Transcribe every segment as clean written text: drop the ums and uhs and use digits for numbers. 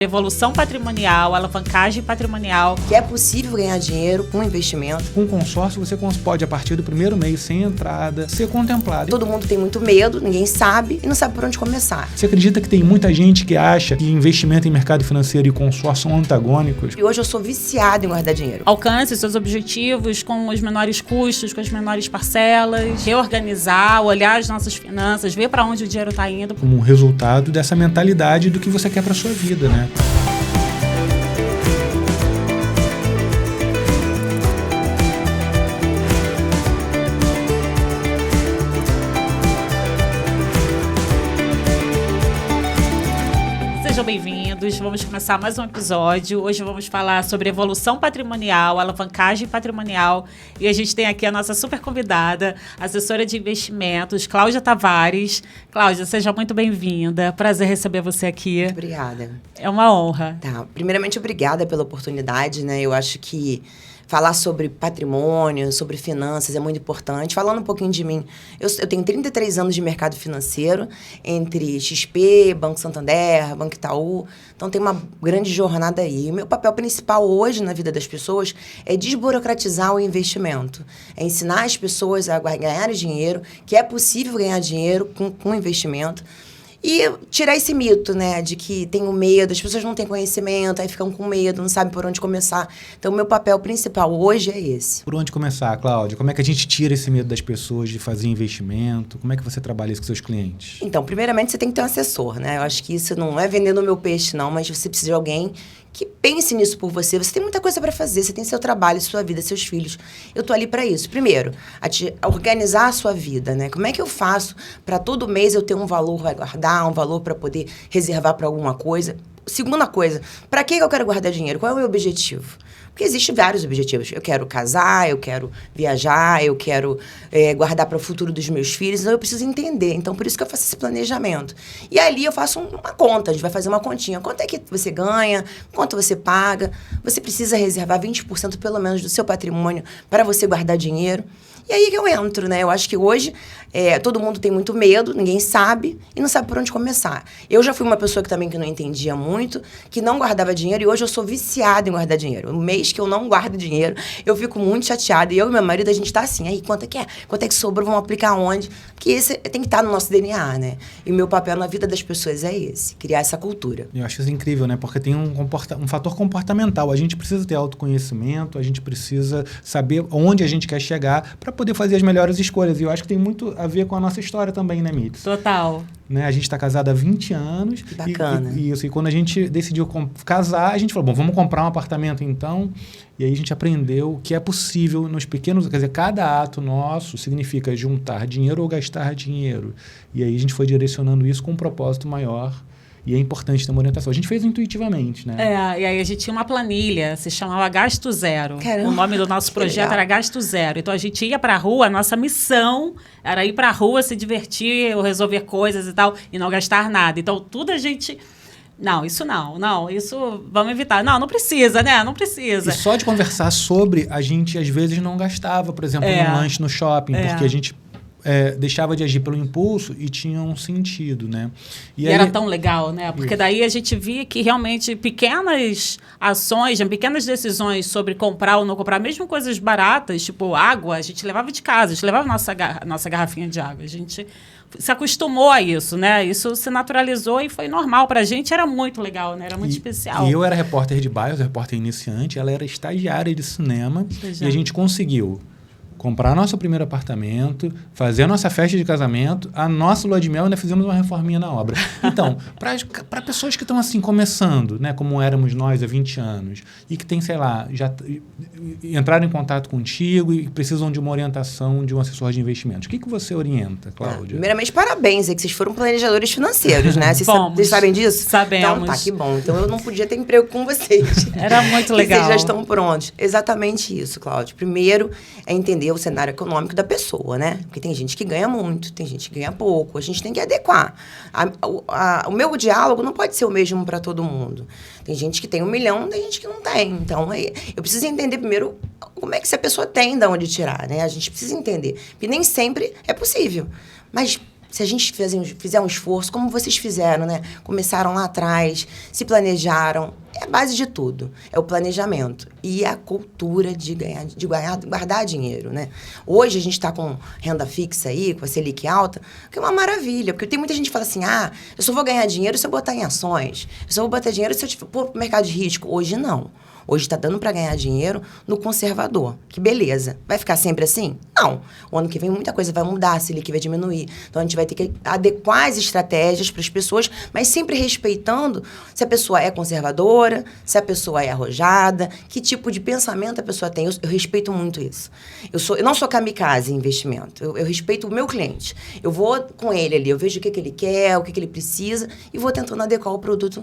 Evolução patrimonial, alavancagem patrimonial. Que é possível ganhar dinheiro com investimento. Com consórcio, você pode, a partir do primeiro mês, sem entrada, ser contemplado. Todo mundo tem muito medo, ninguém sabe e não sabe por onde começar. Você acredita que tem muita gente que acha que investimento em mercado financeiro e consórcio são antagônicos? E hoje eu sou viciada em guardar dinheiro. Alcance seus objetivos com os menores custos, com as menores parcelas, reorganizar, olhar as nossas finanças, ver para onde o dinheiro está indo. Como um resultado dessa mentalidade do que você quer para sua vida, né? Sejam bem-vindos, vamos começar mais um episódio. Hoje vamos falar sobre evolução patrimonial, alavancagem patrimonial. E a gente tem aqui a nossa super convidada, assessora de investimentos, Cláudia Tavares. Cláudia, seja muito bem-vinda. Prazer receber você aqui. Muito obrigada. É uma honra. Tá. Primeiramente, obrigada pela oportunidade, né? Eu acho que falar sobre patrimônio, sobre finanças é muito importante. Falando um pouquinho de mim, eu tenho 33 anos de mercado financeiro, entre XP, Banco Santander, Banco Itaú. Então, tem uma grande jornada aí. O meu papel principal hoje na vida das pessoas é desburocratizar o investimento. É ensinar as pessoas a ganhar dinheiro, que é possível ganhar dinheiro com investimento. E tirar esse mito, né, de que tem o medo, as pessoas não têm conhecimento, aí ficam com medo, não sabem por onde começar. Então, o meu papel principal hoje é esse. Por onde começar, Cláudia? Como é que a gente tira esse medo das pessoas de fazer investimento? Como é que você trabalha isso com seus clientes? Então, primeiramente, você tem que ter um assessor, né? Eu acho que isso não é vendendo o meu peixe, não, mas você precisa de alguém que pense nisso por você. Você tem muita coisa para fazer, você tem seu trabalho, sua vida, seus filhos. Eu tô ali para isso. Primeiro, a organizar a sua vida, né? Como é que eu faço para todo mês eu ter um valor para guardar, um valor para poder reservar para alguma coisa? Segunda coisa, para que eu quero guardar dinheiro? Qual é o meu objetivo? Porque existem vários objetivos. Eu quero casar, eu quero viajar, eu quero guardar para o futuro dos meus filhos. Então, eu preciso entender. Então, por isso que eu faço esse planejamento. E ali eu faço uma conta. A gente vai fazer uma continha. Quanto é que você ganha? Quanto você paga? Você precisa reservar 20% pelo menos do seu patrimônio para você guardar dinheiro. E aí que eu entro, né? Eu acho que hoje todo mundo tem muito medo, ninguém sabe e não sabe por onde começar. Eu já fui uma pessoa que não entendia muito, que não guardava dinheiro e hoje eu sou viciada em guardar dinheiro. Um mês que eu não guardo dinheiro, eu fico muito chateada. E eu e meu marido, a gente tá assim, aí quanto é que é? Quanto é que sobrou? Vamos aplicar onde? Porque esse tem que estar no nosso DNA, né? E o meu papel na vida das pessoas é esse, criar essa cultura. Eu acho isso incrível, né? Porque tem um fator comportamental. A gente precisa ter autoconhecimento, a gente precisa saber onde a gente quer chegar para poder fazer as melhores escolhas. E eu acho que tem muito a ver com a nossa história também, né, Mits? Total. Né? A gente está casado há 20 anos. Que bacana. E quando a gente decidiu casar, a gente falou, bom, vamos comprar um apartamento então. E aí a gente aprendeu que é possível nos pequenos... Quer dizer, cada ato nosso significa juntar dinheiro ou gastar dinheiro. E aí a gente foi direcionando isso com um propósito maior. E é importante ter uma orientação. A gente fez intuitivamente, né? E aí a gente tinha uma planilha, se chamava Gasto Zero. Caramba, o nome do nosso projeto era Gasto Zero. Então a gente ia pra rua, a nossa missão era ir pra rua, se divertir, ou resolver coisas e tal, e não gastar nada. Então tudo a gente... Não, isso vamos evitar. Não precisa, né? Não precisa. E só de conversar sobre, a gente às vezes não gastava, por exemplo, num lanche no shopping, porque a gente... deixava de agir pelo impulso e tinha um sentido, né? E aí, era tão legal, né? Porque daí a gente via que realmente pequenas ações, pequenas decisões sobre comprar ou não comprar, mesmo coisas baratas, tipo água, a gente levava de casa, a gente levava nossa garrafinha de água. A gente se acostumou a isso, né? Isso se naturalizou e foi normal. Pra gente era muito legal, né? Era muito especial. E eu era repórter de bairro, repórter iniciante, ela era estagiária de cinema e a gente conseguiu comprar nosso primeiro apartamento, fazer a nossa festa de casamento, a nossa lua de mel, ainda fizemos uma reforminha na obra. Então, para pessoas que estão assim começando, né, como éramos nós há 20 anos, e que tem, sei lá, já entraram em contato contigo e precisam de uma orientação de um assessor de investimentos, o que você orienta, Cláudia? Primeiramente, parabéns, é que vocês foram planejadores financeiros, né? Vocês sabem disso? Sabemos. Então, tá, que bom. Então, eu não podia ter emprego com vocês. Era muito legal. Vocês já estão prontos. Exatamente isso, Cláudia. Primeiro, é entender o cenário econômico da pessoa, né? Porque tem gente que ganha muito, tem gente que ganha pouco. A gente tem que adequar. O meu diálogo não pode ser o mesmo para todo mundo. Tem gente que tem 1 milhão, tem gente que não tem. Então, eu preciso entender primeiro como é que essa pessoa tem de onde tirar, né? A gente precisa entender. Porque nem sempre é possível. Mas Se a gente fizer um esforço, como vocês fizeram, né? Começaram lá atrás, se planejaram. É a base de tudo. É o planejamento. E a cultura de guardar dinheiro, né? Hoje a gente está com renda fixa aí, com a Selic alta, que é uma maravilha. Porque tem muita gente que fala assim, eu só vou ganhar dinheiro se eu botar em ações. Eu só vou botar dinheiro se eu for pro mercado de risco. Hoje não. Hoje está dando para ganhar dinheiro no conservador. Que beleza. Vai ficar sempre assim? Não. O ano que vem muita coisa vai mudar, a Selic vai diminuir. Então, a gente vai ter que adequar as estratégias para as pessoas, mas sempre respeitando se a pessoa é conservadora, se a pessoa é arrojada, que tipo de pensamento a pessoa tem. Eu respeito muito isso. Eu não sou kamikaze em investimento. Eu respeito o meu cliente. Eu vou com ele ali, eu vejo o que ele quer, o que ele precisa e vou tentando adequar o produto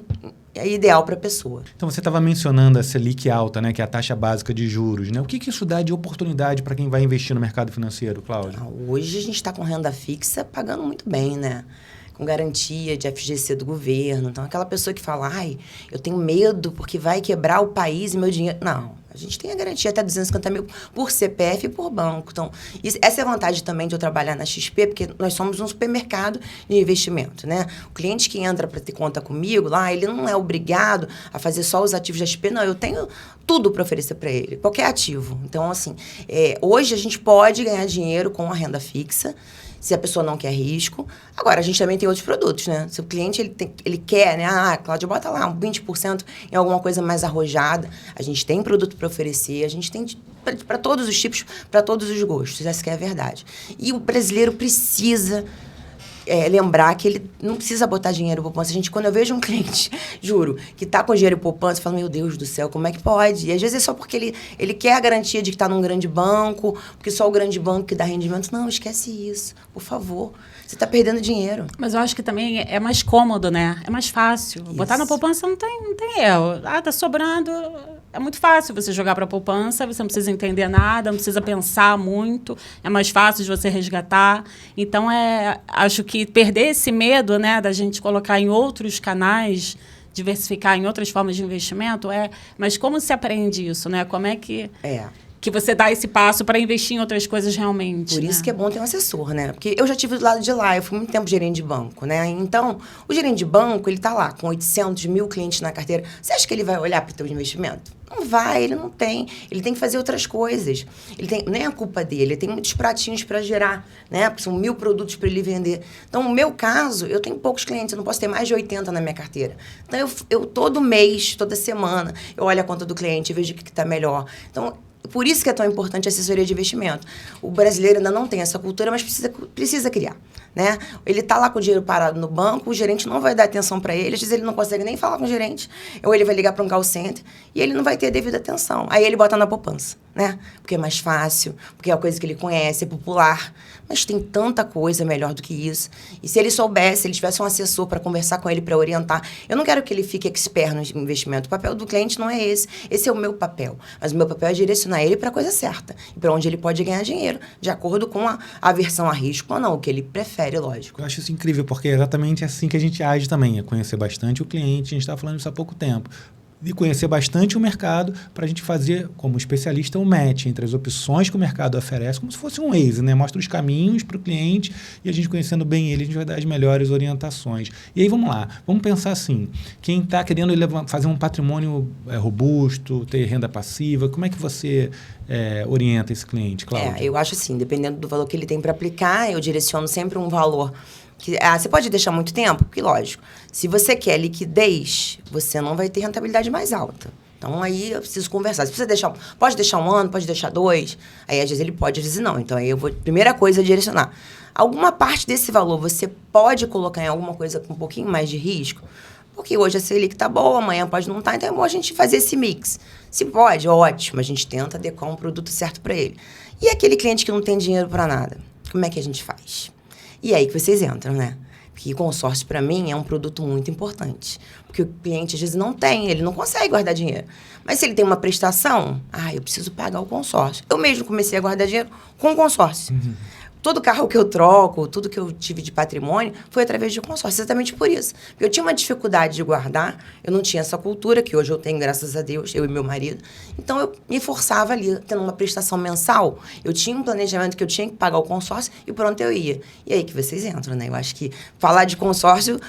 ideal para a pessoa. Então, você estava mencionando a Selic alta, né, que é a taxa básica de juros, né? O que isso dá de oportunidade para quem vai investir no mercado financeiro, Cláudia? Hoje a gente está com renda fixa pagando muito bem, né? Com garantia de FGC do governo. Então, aquela pessoa que fala, eu tenho medo porque vai quebrar o país e meu dinheiro... Não, a gente tem a garantia até 250 mil por CPF e por banco. Então, essa é a vantagem também de eu trabalhar na XP, porque nós somos um supermercado de investimento, né? O cliente que entra para ter conta comigo, lá, ele não é obrigado a fazer só os ativos da XP, não. Eu tenho tudo para oferecer para ele, qualquer ativo. Então, assim, hoje a gente pode ganhar dinheiro com a renda fixa, se a pessoa não quer risco. Agora, a gente também tem outros produtos, né? Se o cliente ele quer, né? Cláudia, bota lá um 20% em alguma coisa mais arrojada. A gente tem produto para oferecer, a gente tem para todos os tipos, para todos os gostos. Essa que é a verdade. E o brasileiro precisa lembrar que ele não precisa botar dinheiro em poupança. Quando eu vejo um cliente, juro, que está com dinheiro em poupança, eu falo, meu Deus do céu, como é que pode? E às vezes é só porque ele quer a garantia de que está num grande banco, porque só o grande banco que dá rendimento. Não, esquece isso, por favor. Você está perdendo dinheiro. Mas eu acho que também é mais cômodo, né? É mais fácil. Isso. Botar na poupança não tem erro. Tá sobrando... É muito fácil você jogar para a poupança, você não precisa entender nada, não precisa pensar muito, é mais fácil de você resgatar. Então, acho que perder esse medo, né, da gente colocar em outros canais, diversificar em outras formas de investimento, mas como se aprende isso, né? Como é que você dá esse passo para investir em outras coisas realmente? Por isso que é bom ter um assessor, né? Porque eu já tive do lado de lá, eu fui muito tempo gerente de banco, né? Então, o gerente de banco, ele tá lá com 800 mil clientes na carteira. Você acha que ele vai olhar para o teu investimento? Não vai, ele não tem. Ele tem que fazer outras coisas. Nem é a culpa dele, ele tem muitos pratinhos para gerar, né? São 1000 produtos para ele vender. Então, no meu caso, eu tenho poucos clientes, eu não posso ter mais de 80 na minha carteira. Então, eu todo mês, toda semana, eu olho a conta do cliente e vejo o que está melhor. Então, por isso que é tão importante a assessoria de investimento. O brasileiro ainda não tem essa cultura, mas precisa criar, né? Ele está lá com o dinheiro parado no banco, o gerente não vai dar atenção para ele, às vezes ele não consegue nem falar com o gerente, ou ele vai ligar para um call center e ele não vai ter a devida atenção. Aí ele bota na poupança, né? Porque é mais fácil, porque é a coisa que ele conhece, é popular, mas tem tanta coisa melhor do que isso. E se ele soubesse, se ele tivesse um assessor para conversar com ele, para orientar, eu não quero que ele fique expert no investimento. O papel do cliente não é esse. Esse é o meu papel. Mas o meu papel é direcionar ele para a coisa certa. E para onde ele pode ganhar dinheiro, de acordo com a aversão a risco ou não, o que ele prefere, lógico. Eu acho isso incrível, porque é exatamente assim que a gente age também, é conhecer bastante o cliente. A gente estava falando isso há pouco tempo. E conhecer bastante o mercado para a gente fazer, como especialista, um match entre as opções que o mercado oferece, como se fosse um Waze, né? Mostra os caminhos para o cliente e a gente conhecendo bem ele, a gente vai dar as melhores orientações. E aí, vamos lá, vamos pensar assim, quem está querendo fazer um patrimônio robusto, ter renda passiva, como é que você orienta esse cliente, Cláudia? Eu acho assim, dependendo do valor que ele tem para aplicar, eu direciono sempre um valor. Você pode deixar muito tempo? Porque, lógico, se você quer liquidez, você não vai ter rentabilidade mais alta. Então, aí eu preciso conversar. Pode deixar 1 ano, pode deixar 2. Aí, às vezes, ele pode, às vezes, não. Então, aí primeira coisa é direcionar. Alguma parte desse valor você pode colocar em alguma coisa com um pouquinho mais de risco? Porque hoje a Selic tá boa, amanhã pode não estar. Então, é bom a gente fazer esse mix. Se pode, ótimo. A gente tenta adequar um produto certo para ele. E aquele cliente que não tem dinheiro para nada? Como é que a gente faz? E aí que vocês entram, né? Porque consórcio, para mim, é um produto muito importante. Porque o cliente, às vezes, não tem, ele não consegue guardar dinheiro. Mas se ele tem uma prestação, eu preciso pagar o consórcio. Eu mesmo comecei a guardar dinheiro com o consórcio. todo carro que eu troco, tudo que eu tive de patrimônio, foi através de consórcio, exatamente por isso. Porque eu tinha uma dificuldade de guardar, eu não tinha essa cultura, que hoje eu tenho, graças a Deus, eu e meu marido. Então, eu me forçava ali, tendo uma prestação mensal. Eu tinha um planejamento que eu tinha que pagar o consórcio e pronto, eu ia. E aí que vocês entram, né? Eu acho que falar de consórcio,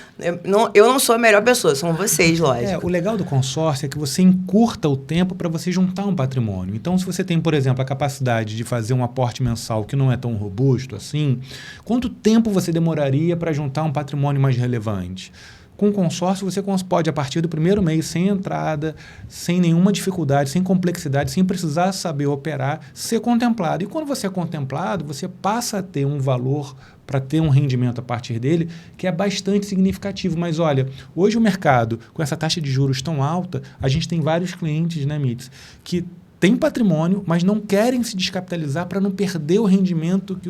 eu não sou a melhor pessoa, são vocês, lógico. O legal do consórcio é que você encurta o tempo para você juntar um patrimônio. Então, se você tem, por exemplo, a capacidade de fazer um aporte mensal que não é tão robusto assim, quanto tempo você demoraria para juntar um patrimônio mais relevante? Com consórcio, você pode, a partir do primeiro mês, sem entrada, sem nenhuma dificuldade, sem complexidade, sem precisar saber operar, ser contemplado. E quando você é contemplado, você passa a ter um valor para ter um rendimento a partir dele que é bastante significativo. Mas olha, hoje o mercado, com essa taxa de juros tão alta, a gente tem vários clientes, né, Mits, que têm patrimônio, mas não querem se descapitalizar para não perder o rendimento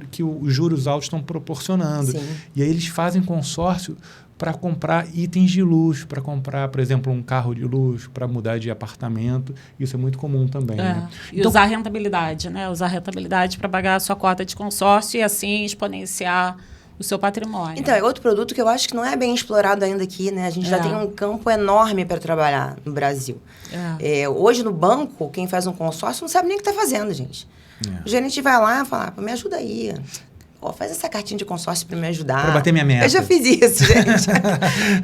que os juros altos estão proporcionando. Sim. E aí eles fazem consórcio para comprar itens de luxo, para comprar, por exemplo, um carro de luxo, para mudar de apartamento. Isso é muito comum também. Né? E usar a rentabilidade, né? Usar a rentabilidade para pagar a sua cota de consórcio e assim exponenciar o seu patrimônio. Então, é outro produto que eu acho que não é bem explorado ainda aqui, né? A gente já tem um campo enorme para trabalhar no Brasil. Hoje, no banco, quem faz um consórcio não sabe nem o que está fazendo, gente. O gerente vai lá e fala, me ajuda aí. Faz essa cartinha de consórcio para me ajudar. Para bater minha meta. Eu já fiz isso, gente.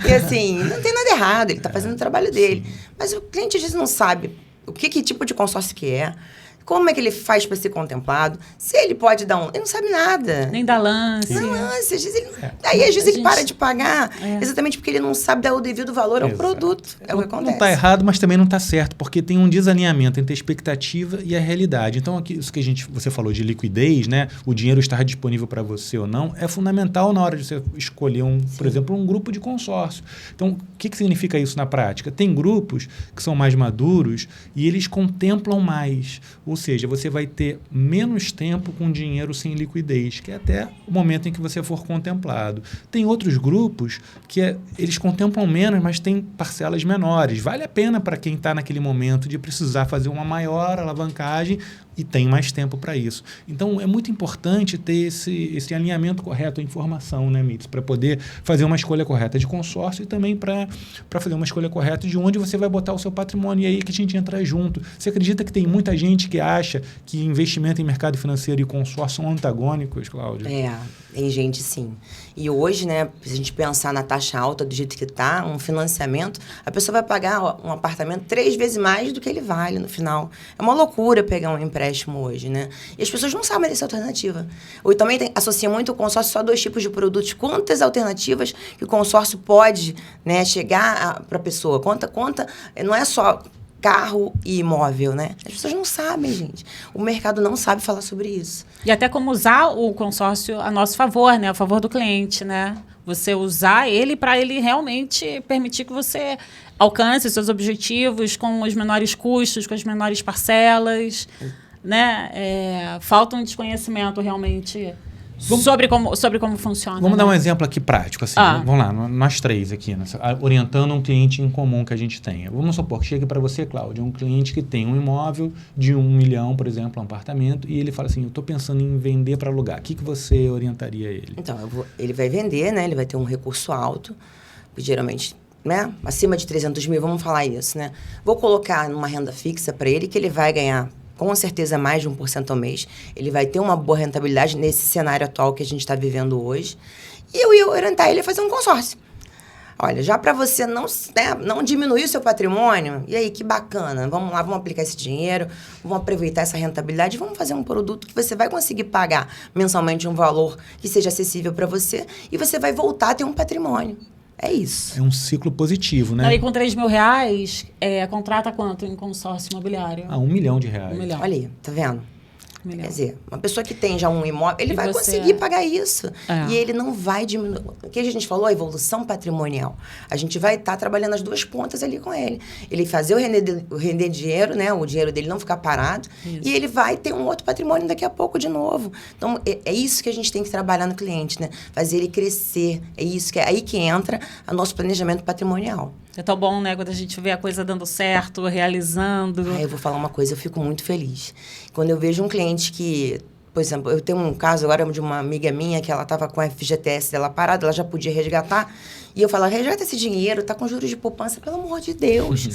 E assim, não tem nada errado, ele está fazendo o trabalho dele. Sim. Mas o cliente às vezes não sabe que tipo de consórcio que é. Como é que ele faz para ser contemplado? Se ele pode dar ele não sabe nada. Nem dá lance. Não lance. Às vezes ele, Aí, às vezes, ele para de pagar exatamente porque ele não sabe dar o devido valor ao produto. É o que acontece. Não está errado, mas também não está certo, porque tem um desalinhamento entre a expectativa e a realidade. Então, aqui, isso que você falou de liquidez, né? O dinheiro estar disponível para você ou não, é fundamental na hora de você escolher, por exemplo, um grupo de consórcio. Então, o que significa isso na prática? Tem grupos que são mais maduros e eles contemplam mais. Ou seja, você vai ter menos tempo com dinheiro sem liquidez, que é até o momento em que você for contemplado. Tem outros grupos que eles contemplam menos, mas têm parcelas menores. Vale a pena para quem está naquele momento de precisar fazer uma maior alavancagem e tem mais tempo para isso. Então, é muito importante ter esse alinhamento correto, a informação, né, Mits, para poder fazer uma escolha correta de consórcio e também para fazer uma escolha correta de onde você vai botar o seu patrimônio. E aí que a gente entra junto. Você acredita que tem muita gente que acha que investimento em mercado financeiro e consórcio são antagônicos, Cláudia? Tem gente sim. E hoje, né, se a gente pensar na taxa alta do jeito que está, um financiamento, a pessoa vai pagar um apartamento 3 vezes mais do que ele vale no final. É uma loucura pegar um empréstimo hoje, né? E as pessoas não sabem dessa alternativa. Ou também associa muito o consórcio só a 2 tipos de produtos. Quantas alternativas que o consórcio pode, né, chegar para a pessoa? Não é só carro e imóvel, né? As pessoas não sabem, gente. O mercado não sabe falar sobre isso. E até como usar o consórcio a nosso favor, né? A favor do cliente, né? Você usar ele para ele realmente permitir que você alcance os seus objetivos com os menores custos, com as menores parcelas, né? Falta um desconhecimento realmente sobre como funciona. Vamos dar um exemplo aqui prático. Assim, vamos lá, nós 3 aqui, orientando um cliente em comum que a gente tenha. Vamos supor que chegue para você, Cláudia, um cliente que tem um imóvel de 1 milhão, por exemplo, um apartamento, e ele fala assim, eu estou pensando em vender para alugar. O que você orientaria ele? Então, ele vai vender, né? Ele vai ter um recurso alto, geralmente, né? Acima de 300 mil, vamos falar isso, né? Vou colocar numa renda fixa para ele que ele vai ganhar com certeza mais de 1% ao mês. Ele vai ter uma boa rentabilidade nesse cenário atual que a gente está vivendo hoje. E eu ia orientar ele a fazer um consórcio. Olha, já para você não diminuir o seu patrimônio, e aí, que bacana, vamos lá, vamos aplicar esse dinheiro, vamos aproveitar essa rentabilidade, vamos fazer um produto que você vai conseguir pagar mensalmente um valor que seja acessível para você e você vai voltar a ter um patrimônio. É isso. É um ciclo positivo, né? Aí com R$3.000, contrata quanto em consórcio imobiliário? R$1 milhão. Olha aí, tá vendo? Quer dizer, uma pessoa que tem já um imóvel, ele vai conseguir pagar isso. E ele não vai diminuir. O que a gente falou, a evolução patrimonial. A gente vai estar trabalhando as 2 pontas ali com ele. Ele fazer o render dinheiro, né? O dinheiro dele não ficar parado. Isso. E ele vai ter um outro patrimônio daqui a pouco de novo. Então, é isso que a gente tem que trabalhar no cliente, né? Fazer ele crescer. É aí que entra o nosso planejamento patrimonial. É tão bom, né? Quando a gente vê a coisa dando certo, realizando. Eu vou falar uma coisa, eu fico muito feliz. Quando eu vejo um cliente que Por exemplo, eu tenho um caso agora de uma amiga minha que ela estava com a FGTS dela parada, ela já podia resgatar. E eu falava, resgata esse dinheiro, tá com juros de poupança, pelo amor de Deus.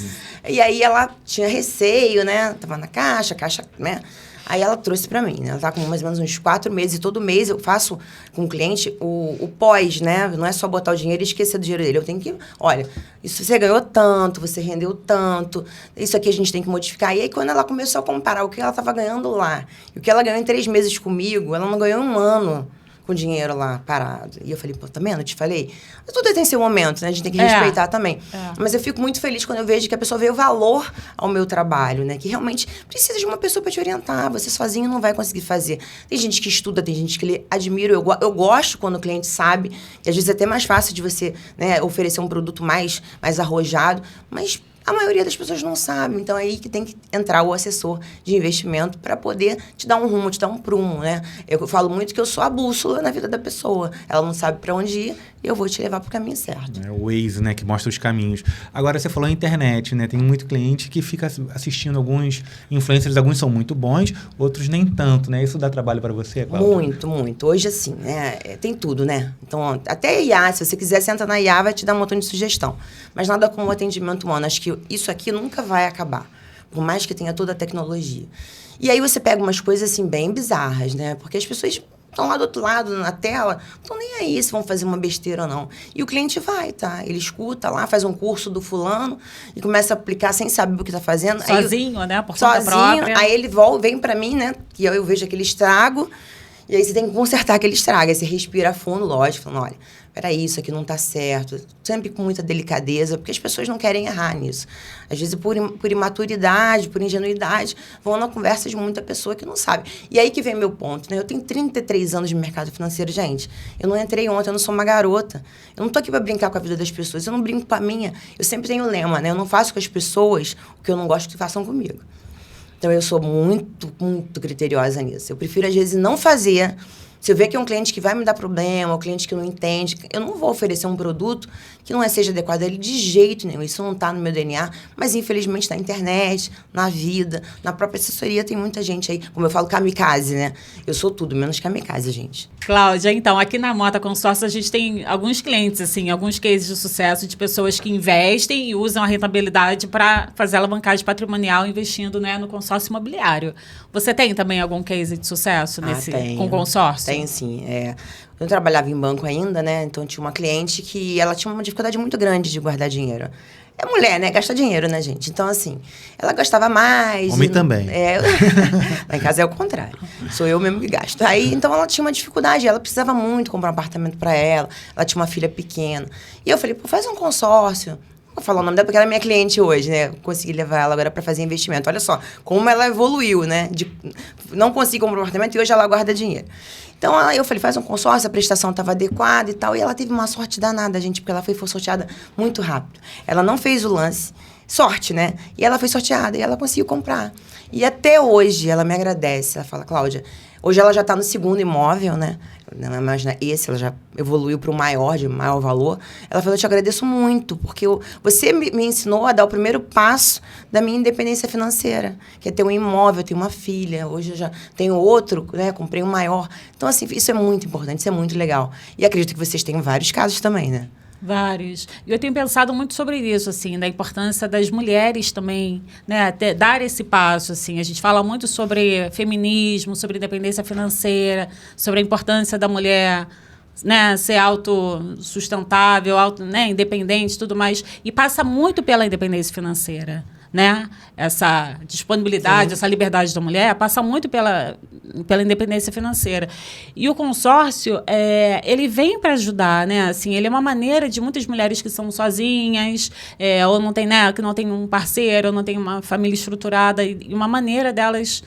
E aí ela tinha receio, né? Tava na caixa, né? Aí ela trouxe para mim, né? Ela tá com mais ou menos uns 4 meses. E todo mês eu faço com o cliente o pós, né? Não é só botar o dinheiro e esquecer do dinheiro dele. Eu tenho que... Olha, isso você ganhou tanto, você rendeu tanto. Isso aqui a gente tem que modificar. E aí, quando ela começou a comparar o que ela estava ganhando lá e o que ela ganhou em 3 meses comigo, ela não ganhou 1 ano com dinheiro lá parado. E eu falei, pô, tá vendo? Eu te falei. Mas tudo tem seu momento, né? A gente tem que respeitar também. Mas eu fico muito feliz quando eu vejo que a pessoa vê o valor ao meu trabalho, né? Que realmente precisa de uma pessoa para te orientar. Você sozinho não vai conseguir fazer. Tem gente que estuda, tem gente que lê. Admiro. Eu gosto quando o cliente sabe. E às vezes é até mais fácil de você, né, oferecer um produto mais arrojado. Mas a maioria das pessoas não sabe. Então, é aí que tem que entrar o assessor de investimento para poder te dar um rumo, te dar um prumo, né? Eu falo muito que eu sou a bússola na vida da pessoa. Ela não sabe para onde ir e eu vou te levar para o caminho certo. É o Waze, né? Que mostra os caminhos. Agora, você falou a internet, né? Tem muito cliente que fica assistindo alguns influencers. Alguns são muito bons, outros nem tanto, né? Isso dá trabalho para você, Cláudia? Muito, muito. Hoje, assim, né? Tem tudo, né? Então, até a IA, se você quiser, senta na IA, vai te dar um montão de sugestão. Mas nada como o atendimento humano. Acho que isso aqui nunca vai acabar, por mais que tenha toda a tecnologia. E aí você pega umas coisas, assim, bem bizarras, né? Porque as pessoas estão lá do outro lado, na tela, não estão nem aí se vão fazer uma besteira ou não. E o cliente vai, tá? Ele escuta lá, faz um curso do fulano e começa a aplicar sem saber o que está fazendo. Sozinho, né? Por conta própria. Aí ele vem para mim, né? Que eu vejo aquele estrago. E aí você tem que consertar aquele estrago. Aí você respira fundo, lógico, falando, olha, peraí, isso aqui não tá certo. Sempre com muita delicadeza, porque as pessoas não querem errar nisso. Às vezes, por imaturidade, por ingenuidade, vão na conversa de muita pessoa que não sabe. E aí que vem meu ponto, né? Eu tenho 33 anos de mercado financeiro, gente. Eu não entrei ontem, eu não sou uma garota. Eu não tô aqui para brincar com a vida das pessoas, eu não brinco com a minha. Eu sempre tenho o lema, né? Eu não faço com as pessoas o que eu não gosto que façam comigo. Então, eu sou muito, muito criteriosa nisso. Eu prefiro, às vezes, não fazer. Se eu ver que é um cliente que vai me dar problema, um cliente que não entende, eu não vou oferecer um produto que não seja adequado a ele de jeito nenhum. Isso não está no meu DNA, mas, infelizmente, na internet, na vida, na própria assessoria, tem muita gente aí. Como eu falo, kamikaze, né? Eu sou tudo, menos kamikaze, gente. Cláudia, então, aqui na Mota Consórcio, a gente tem alguns clientes, assim, alguns cases de sucesso de pessoas que investem e usam a rentabilidade para fazer alavancagem patrimonial investindo, né, no consórcio imobiliário. Você tem também algum case de sucesso com consórcio? Tem, sim. Eu trabalhava em banco ainda, né? Então, tinha uma cliente que ela tinha uma dificuldade muito grande de guardar dinheiro. É mulher, né? Gasta dinheiro, né, gente? Então, assim, ela gastava mais. Homem também. Lá em casa é o contrário. Sou eu mesmo que gasto. Aí, então, ela tinha uma dificuldade. Ela precisava muito comprar um apartamento para ela. Ela tinha uma filha pequena. E eu falei, pô, faz um consórcio. Vou falar o nome dela porque ela é minha cliente hoje, né? Consegui levar ela agora para fazer investimento. Olha só, como ela evoluiu, né? Não consegui comprar um apartamento e hoje ela guarda dinheiro. Então, eu falei, faz um consórcio, a prestação estava adequada e tal. E ela teve uma sorte danada, gente, porque ela foi sorteada muito rápido. Ela não fez o lance. Sorte, né? E ela foi sorteada e ela conseguiu comprar. E até hoje ela me agradece. Ela fala, Cláudia, hoje ela já está no 2º imóvel, né? Não imagina esse, ela já evoluiu para o maior, de maior valor. Ela falou, eu te agradeço muito, porque você me ensinou a dar o primeiro passo da minha independência financeira, que é ter um imóvel, ter uma filha. Hoje eu já tenho outro, né? Comprei um maior. Então, assim, isso é muito importante, isso é muito legal. E acredito que vocês tenham vários casos também, né? Vários. E eu tenho pensado muito sobre isso, assim, da importância das mulheres também, né, dar esse passo, assim. A gente fala muito sobre feminismo, sobre independência financeira, sobre a importância da mulher, né, ser autossustentável, né, independente, tudo mais. E passa muito pela independência financeira, né? Essa disponibilidade, essa liberdade da mulher passa muito pela independência financeira. E o consórcio, ele vem para ajudar, né? Assim, ele é uma maneira de muitas mulheres que são sozinhas, ou não tem, né, que não tem um parceiro, ou não tem uma família estruturada, e uma maneira delas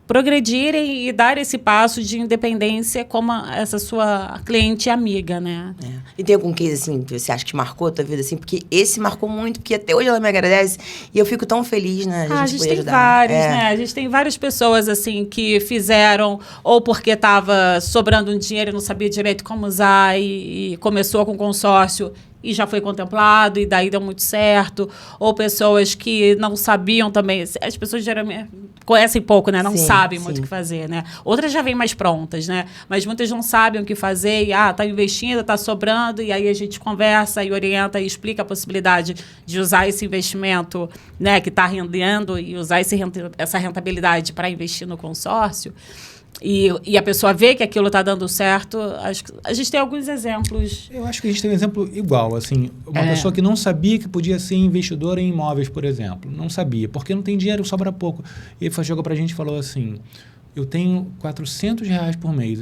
progredirem e dar esse passo de independência como essa sua cliente amiga, né? E tem algum case, assim, que você acha que marcou a tua vida, assim? Porque esse marcou muito, porque até hoje ela me agradece e eu fico tão feliz, né? A gente tem vários, né? A gente tem várias pessoas, assim, que fizeram ou porque estava sobrando um dinheiro e não sabia direito como usar e começou com consórcio e já foi contemplado, e daí deu muito certo. Ou pessoas que não sabiam também. As pessoas geralmente conhecem pouco, né? Não sabem muito o que fazer, né? Outras já vêm mais prontas, né? Mas muitas não sabem o que fazer e, tá investindo, tá sobrando, e aí a gente conversa e orienta e explica a possibilidade de usar esse investimento, né, que está rendendo e usar essa rentabilidade para investir no consórcio. E a pessoa vê que aquilo está dando certo. A gente tem alguns exemplos. Eu acho que a gente tem um exemplo igual, assim, uma pessoa que não sabia que podia ser investidora em imóveis, por exemplo, não sabia, porque não tem dinheiro, sobra pouco. E ele chegou para a gente e falou assim, eu tenho R$400 por mês,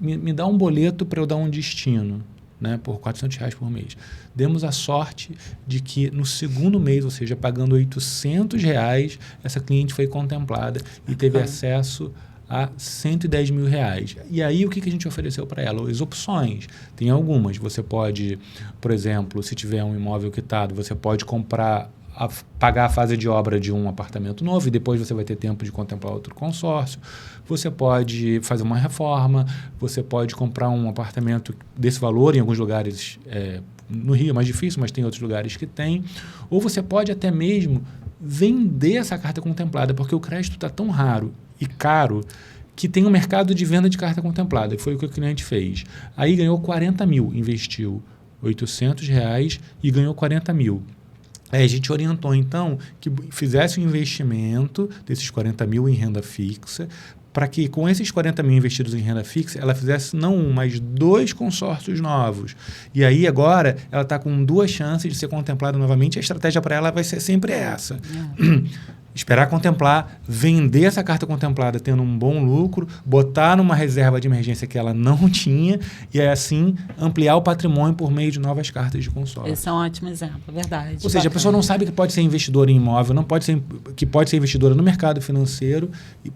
me dá um boleto para eu dar um destino, né, por R$400 por mês. Demos a sorte de que no segundo mês, ou seja, pagando R$800, essa cliente foi contemplada e teve acesso a R$110 mil. E aí, o que a gente ofereceu para ela? As opções. Tem algumas. Você pode, por exemplo, se tiver um imóvel quitado, você pode pagar a fase de obra de um apartamento novo e depois você vai ter tempo de contemplar outro consórcio. Você pode fazer uma reforma, você pode comprar um apartamento desse valor, em alguns lugares, no Rio é mais difícil, mas tem outros lugares que tem. Ou você pode até mesmo vender essa carta contemplada, porque o crédito está tão raro e caro que tem um mercado de venda de carta contemplada, que foi o que o cliente fez. Aí ganhou 40 mil, investiu R$800 e ganhou 40 mil. Aí a gente orientou, então, que fizesse um investimento desses 40 mil em renda fixa, para que com esses 40 mil investidos em renda fixa, ela fizesse não um, mas 2 consórcios novos. E aí agora ela está com 2 chances de ser contemplada novamente. A estratégia para ela vai ser sempre essa. Esperar contemplar, vender essa carta contemplada tendo um bom lucro, botar numa reserva de emergência que ela não tinha e assim ampliar o patrimônio por meio de novas cartas de consórcio. Esse é um ótimo exemplo, é verdade. Ou seja, a pessoa não sabe que pode ser investidora em imóvel, que pode ser investidora no mercado financeiro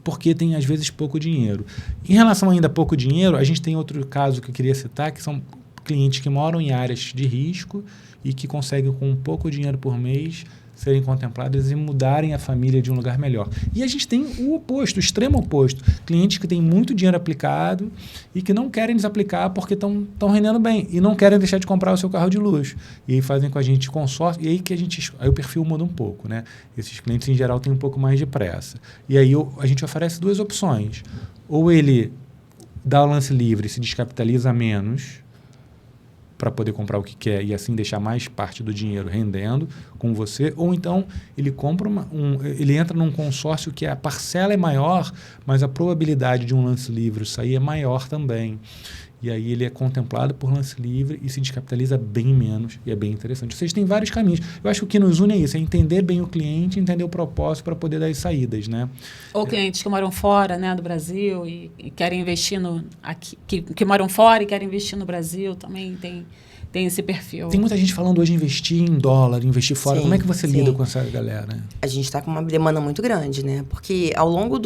porque tem às vezes pouco dinheiro. Em relação ainda a pouco dinheiro, a gente tem outro caso que eu queria citar, que são clientes que moram em áreas de risco e que conseguem com pouco dinheiro por mês serem contempladas e mudarem a família de um lugar melhor. E a gente tem o oposto, o extremo oposto. Clientes que têm muito dinheiro aplicado e que não querem desaplicar porque estão rendendo bem e não querem deixar de comprar o seu carro de luxo. E aí fazem com a gente consórcio e aí aí o perfil muda um pouco, né? Esses clientes, em geral, têm um pouco mais de pressa. E aí a gente oferece 2 opções. Ou ele dá o lance livre e se descapitaliza menos para poder comprar o que quer e assim deixar mais parte do dinheiro rendendo com você, ou então ele compra ele entra num consórcio que a parcela é maior, mas a probabilidade de um lance livre sair é maior também. E aí ele é contemplado por lance livre e se descapitaliza bem menos, e é bem interessante. Ou seja, tem vários caminhos. Eu acho que o que nos une é isso, é entender bem o cliente, entender o propósito para poder dar as saídas, né? Ou clientes que moram fora, né, do Brasil e querem investir aqui, que moram fora e querem investir no Brasil, também tem esse perfil. Tem muita gente falando hoje em investir em dólar, investir fora. Como é que você lida com essa galera? A gente está com uma demanda muito grande, né? Porque ao longo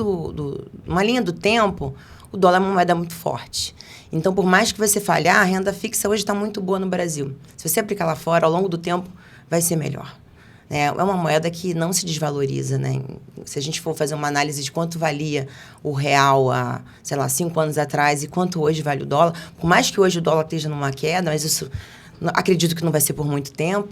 uma linha do tempo, o dólar é uma moeda muito forte. Então, por mais que você fale, a renda fixa hoje está muito boa no Brasil. Se você aplicar lá fora, ao longo do tempo, vai ser melhor. É uma moeda que não se desvaloriza, né? Se a gente for fazer uma análise de quanto valia o real há, 5 anos atrás e quanto hoje vale o dólar, por mais que hoje o dólar esteja numa queda, mas isso acredito que não vai ser por muito tempo.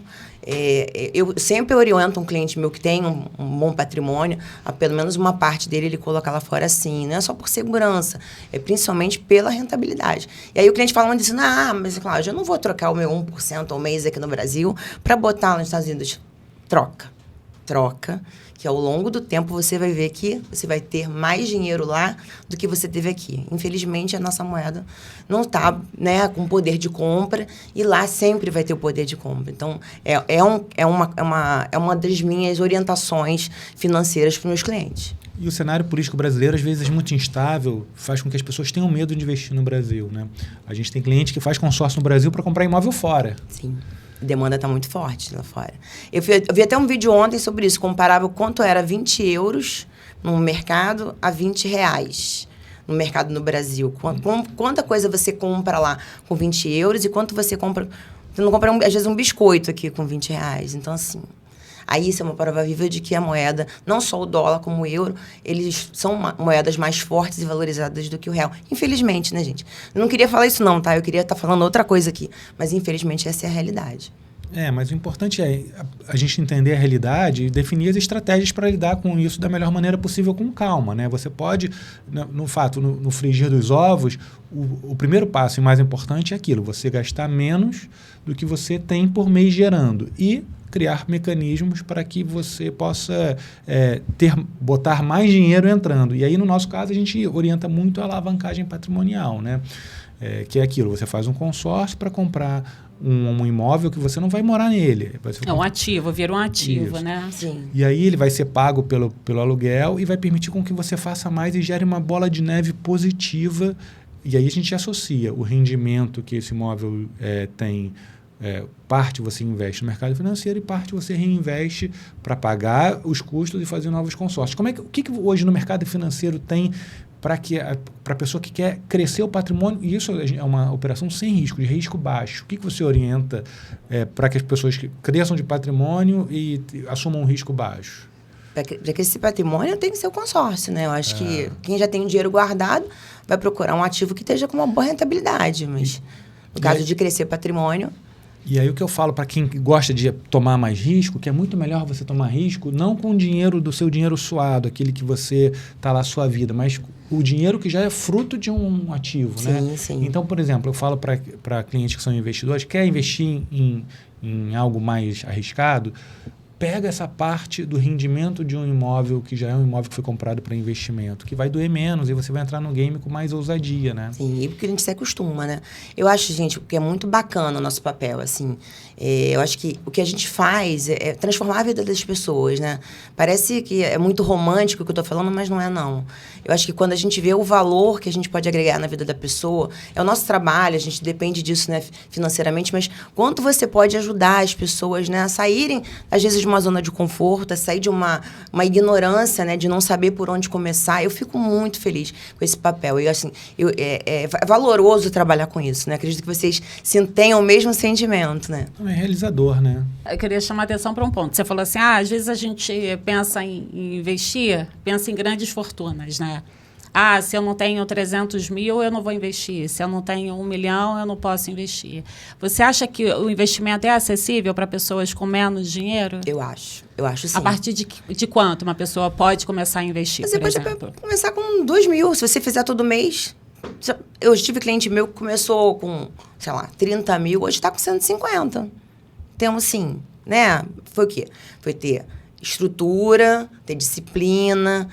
Eu sempre oriento um cliente meu que tem um bom patrimônio, a pelo menos uma parte dele ele colocar lá fora assim. Não é só por segurança, é principalmente pela rentabilidade. E aí o cliente fala assim, mas claro, eu não vou trocar o meu 1% ao mês aqui no Brasil para botar lá nos Estados Unidos. Troca, que ao longo do tempo você vai ver que você vai ter mais dinheiro lá do que você teve aqui. Infelizmente, a nossa moeda não está, né, com poder de compra e lá sempre vai ter o poder de compra. Então, é uma das minhas orientações financeiras para os meus clientes. E o cenário político brasileiro, às vezes, é muito instável, faz com que as pessoas tenham medo de investir no Brasil, né? A gente tem cliente que faz consórcio no Brasil para comprar imóvel fora. Sim. A demanda está muito forte lá fora. Eu vi até um vídeo ontem sobre isso, comparava o quanto era 20 euros no mercado a 20 reais no mercado no Brasil. Quanta coisa você compra lá com 20 euros e quanto você compra... Você não compra, às vezes, um biscoito aqui com 20 reais. Então, assim, Aí isso é uma prova viva de que a moeda, não só o dólar como o euro, eles são moedas mais fortes e valorizadas do que o real. Infelizmente, né, gente? Eu não queria falar isso não, tá? Eu queria estar falando outra coisa aqui. Mas, infelizmente, essa é a realidade. Mas o importante é a gente entender a realidade e definir as estratégias para lidar com isso da melhor maneira possível, com calma, né? Você pode, no frigir dos ovos, o primeiro passo e mais importante é aquilo, você gastar menos do que você tem por mês gerando e criar mecanismos para que você possa botar mais dinheiro entrando. E aí, no nosso caso, a gente orienta muito a alavancagem patrimonial, né? Que é aquilo, você faz um consórcio para comprar um imóvel que você não vai morar nele. É um ativo, vira um ativo, isso, né? Sim. E aí ele vai ser pago pelo aluguel e vai permitir com que você faça mais e gere uma bola de neve positiva. E aí a gente associa o rendimento que esse imóvel tem. Parte você investe no mercado financeiro e parte você reinveste para pagar os custos e fazer novos consórcios. O que hoje no mercado financeiro tem para a pessoa que quer crescer o patrimônio? E isso é uma operação sem risco, de risco baixo. O que você orienta para que as pessoas cresçam de patrimônio e assumam um risco baixo? Para que esse patrimônio tem que ser o consórcio, né? Eu acho que quem já tem o dinheiro guardado vai procurar um ativo que esteja com uma boa rentabilidade. Mas no caso de crescer patrimônio... E aí o que eu falo para quem gosta de tomar mais risco, que é muito melhor você tomar risco não com o dinheiro do seu dinheiro suado, aquele que você está lá a sua vida, mas o dinheiro que já é fruto de um ativo, sim, né? Sim. Então, por exemplo, eu falo para clientes que são investidores, quer investir em algo mais arriscado, pega essa parte do rendimento de um imóvel que já é um imóvel que foi comprado para investimento, que vai doer menos e você vai entrar no game com mais ousadia, né? Sim, e porque a gente se acostuma, né? Eu acho, gente, que é muito bacana o nosso papel, assim. Eu acho que o que a gente faz é transformar a vida das pessoas, né? Parece que é muito romântico o que eu tô falando, mas não é, não. Eu acho que quando a gente vê o valor que a gente pode agregar na vida da pessoa, é o nosso trabalho, a gente depende disso, né, financeiramente, mas quanto você pode ajudar as pessoas, né, a saírem, às vezes, de uma zona de conforto, a sair de uma ignorância, né, de não saber por onde começar. Eu fico muito feliz com esse papel. E, assim, é valoroso trabalhar com isso, né? Acredito que vocês tenham o mesmo sentimento, né? É realizador, né? Eu queria chamar a atenção para um ponto. Você falou assim, às vezes a gente pensa em investir, pensa em grandes fortunas, né? Se eu não tenho 300 mil, eu não vou investir. Se eu não tenho 1 milhão, eu não posso investir. Você acha que o investimento é acessível para pessoas com menos dinheiro? Eu acho sim. A partir de quanto uma pessoa pode começar a investir, Você pode começar com 2 mil, se você fizer todo mês. Eu tive cliente meu que começou com, 30 mil, hoje está com 150. Então, assim, né? Foi o quê? Foi ter estrutura, ter disciplina,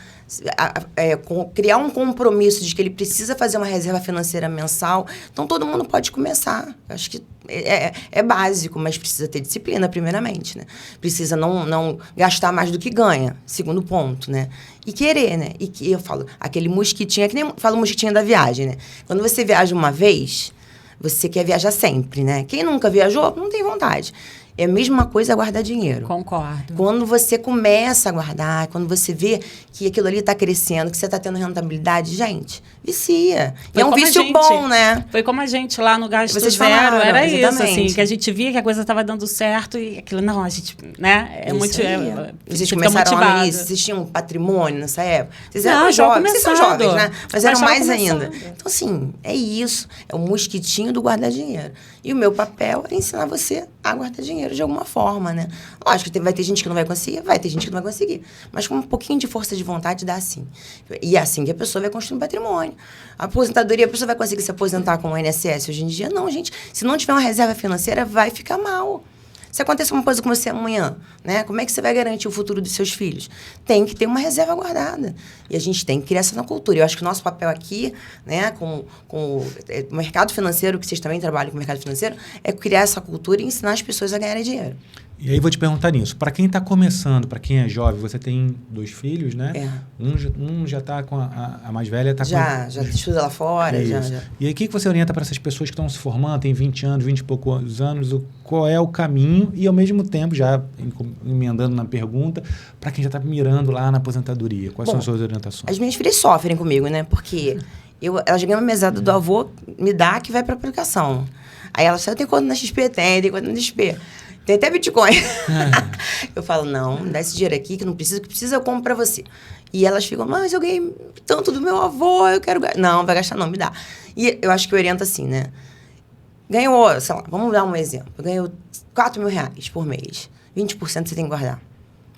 criar um compromisso de que ele precisa fazer uma reserva financeira mensal. Então, todo mundo pode começar. Acho que é básico, mas precisa ter disciplina, primeiramente, né? Precisa não gastar mais do que ganha, segundo ponto, né? E querer, né? E que eu falo, aquele mosquitinho, é que nem falo mosquitinho da viagem, né? Quando você viaja uma vez, você quer viajar sempre, né? Quem nunca viajou, não tem vontade. É a mesma coisa guardar dinheiro. Concordo. Quando você começa a guardar, quando você vê que aquilo ali está crescendo, que você está tendo rentabilidade, gente, vicia. E é um vício bom, né? Foi como a gente lá no Gasto Vocês Zero. falaram, era exatamente. Isso, assim, que a gente via que a coisa estava dando certo e aquilo, não, a gente, né? Vocês começaram lá no início, vocês tinham patrimônio nessa época? Vocês eram jovens, vocês são jovens, né? Mas eram mais ainda. Então, assim, é isso. É o mosquitinho do guardar dinheiro. E o meu papel é ensinar você a guardar dinheiro de alguma forma, né? Lógico que vai ter gente que não vai conseguir, vai ter gente que não vai conseguir. Mas com um pouquinho de força de vontade dá sim. E é assim que a pessoa vai construir um patrimônio. A aposentadoria, a pessoa vai conseguir se aposentar com o INSS hoje em dia? Não, gente. Se não tiver uma reserva financeira, vai ficar mal. Se acontecer uma coisa com você amanhã, né? Como é que você vai garantir o futuro dos seus filhos? Tem que ter uma reserva guardada. E a gente tem que criar essa na cultura. Eu acho que o nosso papel aqui, né, com o mercado financeiro, que vocês também trabalham com o mercado financeiro, é criar essa cultura e ensinar as pessoas a ganharem dinheiro. E aí vou te perguntar nisso. Para quem está começando, para quem é jovem, você tem 2 filhos, né? Um já está com a mais velha. Já estuda lá fora. Já. E aí o que você orienta para essas pessoas que estão se formando, tem 20 anos, 20 e poucos anos, qual é o caminho e, ao mesmo tempo, já emendando na pergunta, para quem já está mirando lá na aposentadoria? Quais são as suas orientações? As minhas filhas sofrem comigo, né? Porque elas ganham uma mesada do avô, me dá que vai para aplicação. Aí elas falam, tem conta na XP? Tem conta na XP. Tem até Bitcoin. Eu falo, não, me dá esse dinheiro aqui, que precisa eu compro pra você. E elas ficam, mas eu ganhei tanto do meu avô, eu quero gastar. Não, vai gastar não, me dá. E eu acho que eu oriento assim, né? Ganhou, sei lá, vamos dar um exemplo. Ganhou R$4.000 por mês. 20% você tem que guardar.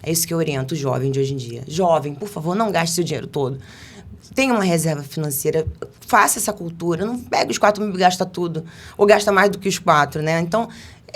É isso que eu oriento o jovem de hoje em dia. Jovem, por favor, não gaste seu dinheiro todo. Tenha uma reserva financeira, faça essa cultura. Não pega os 4 mil e gasta tudo. Ou gasta mais do que os 4, né? Então,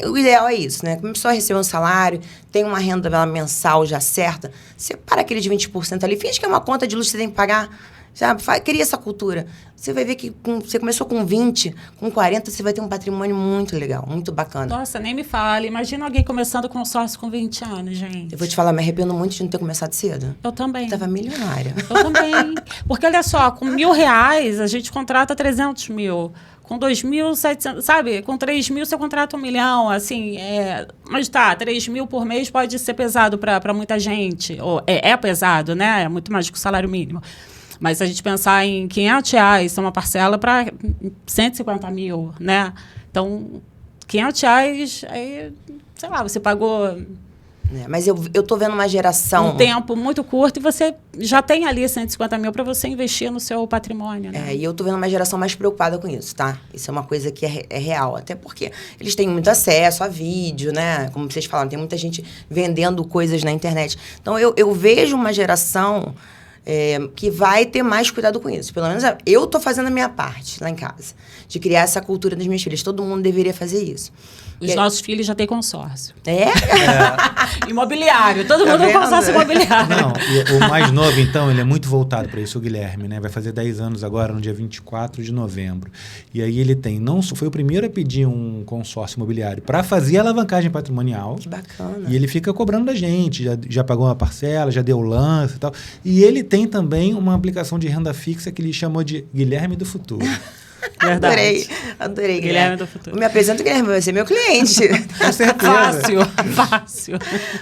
o ideal é isso, né? Começou a receber um salário, tem uma renda mensal já certa, separa aquele de 20% ali, finge que é uma conta de luz que você tem que pagar, sabe? Cria essa cultura. Você vai ver que você começou com 20, com 40, você vai ter um patrimônio muito legal, muito bacana. Nossa, nem me fale. Imagina alguém começando consórcio com 20 anos, gente. Eu vou te falar, me arrependo muito de não ter começado cedo. Eu também. Eu tava milionária. Eu também. Porque, olha só, com R$1.000, a gente contrata 300 mil. Com 2.700, sabe? Com 3 mil você contrata 1 milhão, assim. Mas tá, 3 mil por mês pode ser pesado para muita gente. Ou é pesado, né? É muito mais que o salário mínimo. Mas se a gente pensar em R$500, é uma parcela para 150 mil, né? Então, R$500, aí, sei lá, você pagou... Mas eu tô vendo uma geração... Um tempo muito curto e você já tem ali 150 mil para você investir no seu patrimônio, né? E eu tô vendo uma geração mais preocupada com isso, tá? Isso é uma coisa que é real. Até porque eles têm muito acesso a vídeo, né? Como vocês falaram, tem muita gente vendendo coisas na internet. Então, eu vejo uma geração... que vai ter mais cuidado com isso. Pelo menos eu tô fazendo a minha parte lá em casa. De criar essa cultura das minhas filhas. Todo mundo deveria fazer isso. Os nossos filhos já têm consórcio. Imobiliário. Todo mundo tem consórcio imobiliário. Não, e o mais novo, então, ele é muito voltado para isso, o Guilherme, né? Vai fazer 10 anos agora, no dia 24 de novembro. E aí ele foi o primeiro a pedir um consórcio imobiliário para fazer a alavancagem patrimonial. Que bacana. E ele fica cobrando da gente, já pagou uma parcela, já deu lance e tal. E ele tem também uma aplicação de renda fixa que ele chamou de Guilherme do Futuro. Verdade. Adorei. Guilherme do Futuro. Me apresenta o Guilherme, vai ser meu cliente. Com certeza. Fácil.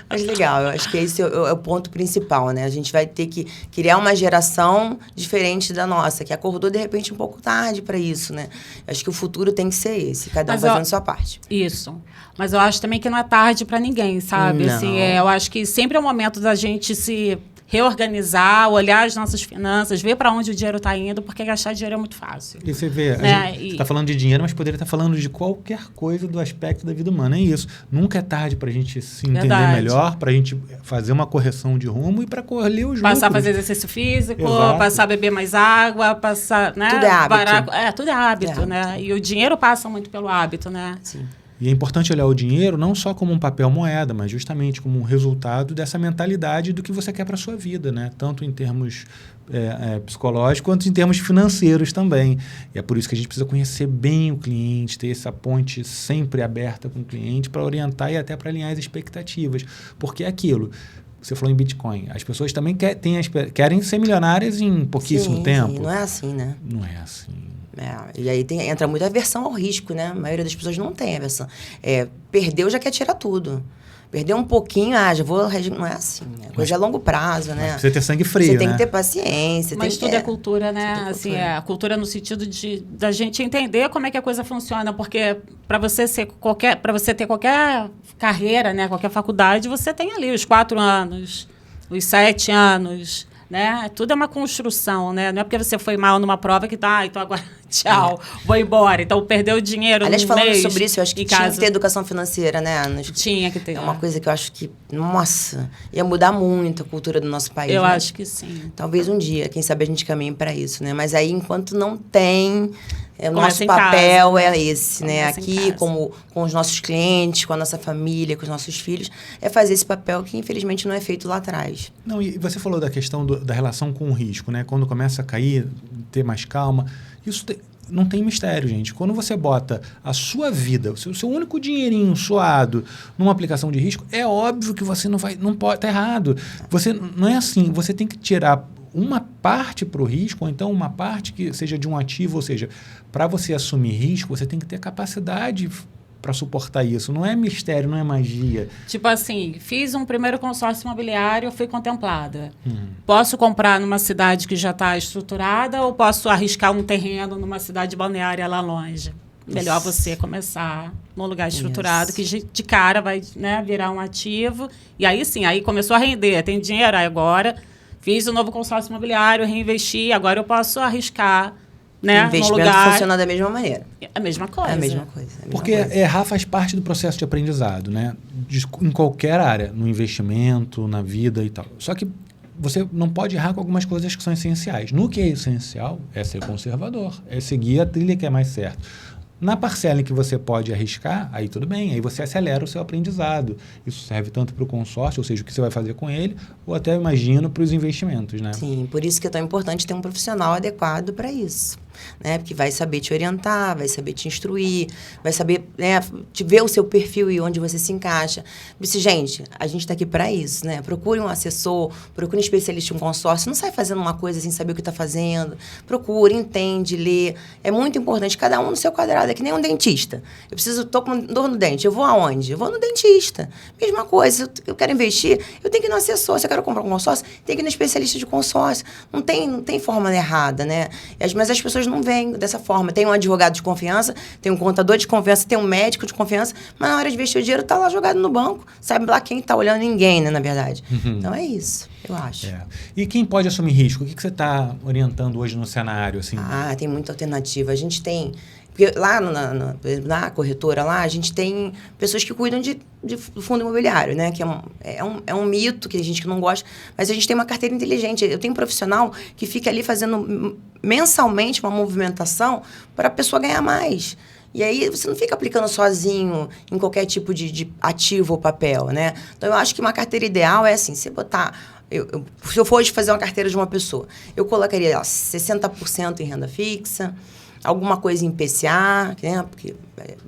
Mas legal, eu acho que esse é o ponto principal, né? A gente vai ter que criar uma geração diferente da nossa, que acordou, de repente, um pouco tarde para isso, né? Eu acho que o futuro tem que ser esse, cada um fazendo a sua parte. Isso. Mas eu acho também que não é tarde para ninguém, sabe? Não. Assim, eu acho que sempre é o momento da gente se reorganizar, olhar as nossas finanças, ver para onde o dinheiro está indo, porque gastar dinheiro é muito fácil. E você vê, você está falando de dinheiro, mas poderia estar falando de qualquer coisa do aspecto da vida humana. É isso. Nunca é tarde para a gente se entender melhor, para a gente fazer uma correção de rumo e para colher os lucros. Passar a fazer exercício físico, passar a beber mais água, passar... Né, tudo é hábito. Tudo é hábito, né? E o dinheiro passa muito pelo hábito, né? Sim. E é importante olhar o dinheiro não só como um papel moeda, mas justamente como um resultado dessa mentalidade do que você quer para a sua vida, né? Tanto em termos psicológicos quanto em termos financeiros também. E é por isso que a gente precisa conhecer bem o cliente, ter essa ponte sempre aberta com o cliente para orientar e até para alinhar as expectativas. Porque é aquilo... Você falou em Bitcoin. As pessoas também querem ser milionárias em pouquíssimo tempo. Sim, não é assim, né? Não é assim. E aí entra muita aversão ao risco, né? A maioria das pessoas não tem aversão. Perdeu, já quer tirar tudo. Perdeu um pouquinho, já vou... Não é assim, né? A coisa é a longo prazo, né? Precisa ter sangue frio, Você tem que ter paciência. Mas tudo é cultura, né? Assim, a cultura no sentido da gente entender como é que a coisa funciona, porque para você ter qualquer carreira, né? Qualquer faculdade, você tem ali os 4 anos, os 7 anos... Né? Tudo é uma construção, né? Não é porque você foi mal numa prova que então agora tchau, vou embora. Então perdeu o dinheiro. Aliás, falando sobre isso, eu acho que tinha que ter educação financeira, né? Tinha que ter. É uma coisa que eu acho que, nossa, ia mudar muito a cultura do nosso país. Eu né? acho que sim. Talvez um dia, quem sabe a gente caminhe para isso, né? Mas aí, enquanto não tem, o nosso papel é esse, né? Aqui, com os nossos clientes, com a nossa família, com os nossos filhos, é fazer esse papel que, infelizmente, não é feito lá atrás. Não, e você falou da questão da relação com o risco, né? Quando começa a cair, ter mais calma. Isso não tem mistério, gente. Quando você bota a sua vida, o seu único dinheirinho suado numa aplicação de risco, é óbvio que você não pode, tá errado. Você não é assim, você tem que tirar uma parte para o risco, ou então uma parte que seja de um ativo, ou seja, para você assumir risco, você tem que ter capacidade para suportar isso. Não é mistério, não é magia. Tipo assim, fiz um primeiro consórcio imobiliário, fui contemplada. Posso comprar numa cidade que já está estruturada ou posso arriscar um terreno numa cidade balneária lá longe? melhor você começar num lugar estruturado, que de cara vai, né, virar um ativo. E aí sim, aí começou a render, tem dinheiro, aí agora fiz o novo consórcio imobiliário, reinvesti, agora eu posso arriscar, né, O investimento no lugar. funciona da mesma maneira. É a mesma coisa. É a mesma coisa. Porque errar faz parte do processo de aprendizado, né? Em qualquer área, no investimento, na vida e tal. Só que você não pode errar com algumas coisas que são essenciais. No que é essencial é ser conservador, é seguir a trilha que é mais certa. Na parcela em que você pode arriscar, aí tudo bem, aí você acelera o seu aprendizado. Isso serve tanto para o consórcio, ou seja, o que você vai fazer com ele, ou até, imagino, para os investimentos, né? Sim, por isso que é tão importante ter um profissional adequado para isso. Né? Porque vai saber te orientar, vai saber te instruir, vai saber, né, te ver o seu perfil e onde você se encaixa. Disse, gente, a gente está aqui para isso, né? Procure um assessor, procure um especialista em um consórcio, não sai fazendo uma coisa sem saber o que está fazendo. Procure, entende, lê. É muito importante, cada um no seu quadrado, é que nem um dentista. Tô com dor no dente, eu vou aonde? Eu vou no dentista. Mesma coisa, eu quero investir, eu tenho que ir no assessor. Se eu quero comprar um consórcio, tem que ir no especialista de consórcio. Não tem forma errada, né? Mas as pessoas não veem dessa forma. Tem um advogado de confiança, tem um contador de confiança, tem um médico de confiança, mas na hora de investir o dinheiro tá lá jogado no banco. Sabe lá quem tá olhando? Ninguém, né, na verdade. Então é isso, eu acho. É. E quem pode assumir risco? O que você está orientando hoje no cenário? Assim? Tem muita alternativa. A gente tem... Porque lá na corretora, lá, a gente tem pessoas que cuidam de fundo imobiliário, né? Que é um mito que a gente não gosta, mas a gente tem uma carteira inteligente. Eu tenho um profissional que fica ali fazendo mensalmente uma movimentação para a pessoa ganhar mais. E aí você não fica aplicando sozinho em qualquer tipo de ativo ou papel, né? Então eu acho que uma carteira ideal é assim, você botar... se eu fosse fazer uma carteira de uma pessoa, eu colocaria 60% em renda fixa, alguma coisa em IPCA, né, porque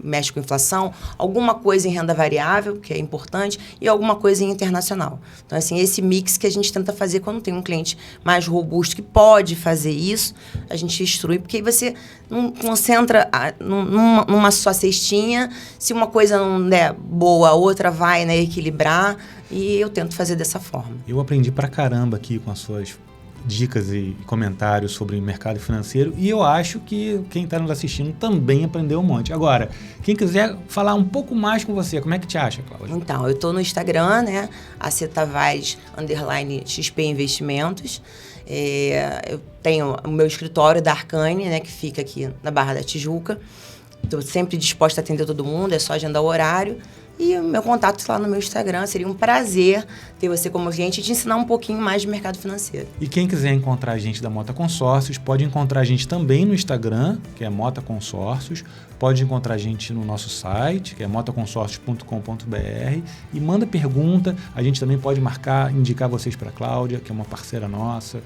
mexe com inflação, alguma coisa em renda variável, que é importante, e alguma coisa em internacional. Então, assim, esse mix que a gente tenta fazer quando tem um cliente mais robusto que pode fazer isso, a gente instrui, porque aí você não concentra numa só cestinha, se uma coisa não der boa, a outra vai, né, equilibrar, e eu tento fazer dessa forma. Eu aprendi pra caramba aqui com as suas dicas e comentários sobre o mercado financeiro e eu acho que quem está nos assistindo também aprendeu um monte. Agora, quem quiser falar um pouco mais com você, como é que te acha, Cláudia? Então, eu estou no Instagram, né? @XP Investimentos. Eu tenho o meu escritório da Arcane, né? Que fica aqui na Barra da Tijuca. Estou sempre disposta a atender todo mundo, é só agendar o horário. E o meu contato está lá no meu Instagram. Seria um prazer ter você como cliente e te ensinar um pouquinho mais de mercado financeiro. E quem quiser encontrar a gente da Mota Consórcios, pode encontrar a gente também no Instagram, que é Mota Consórcios. Pode encontrar a gente no nosso site, que é motaconsórcios.com.br. E manda pergunta. A gente também pode indicar vocês para a Cláudia, que é uma parceira nossa.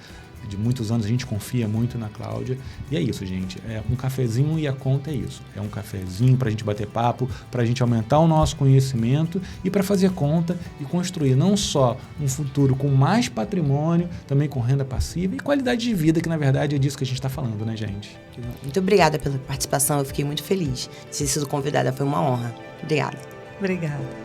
De muitos anos, a gente confia muito na Cláudia. E é isso, gente. É um cafezinho e a conta é isso. É um cafezinho para a gente bater papo, para a gente aumentar o nosso conhecimento e para fazer conta e construir não só um futuro com mais patrimônio, também com renda passiva e qualidade de vida, que na verdade é disso que a gente está falando, né, gente? Muito obrigada pela participação. Eu fiquei muito feliz de ter sido convidada. Foi uma honra. Obrigada. Obrigada.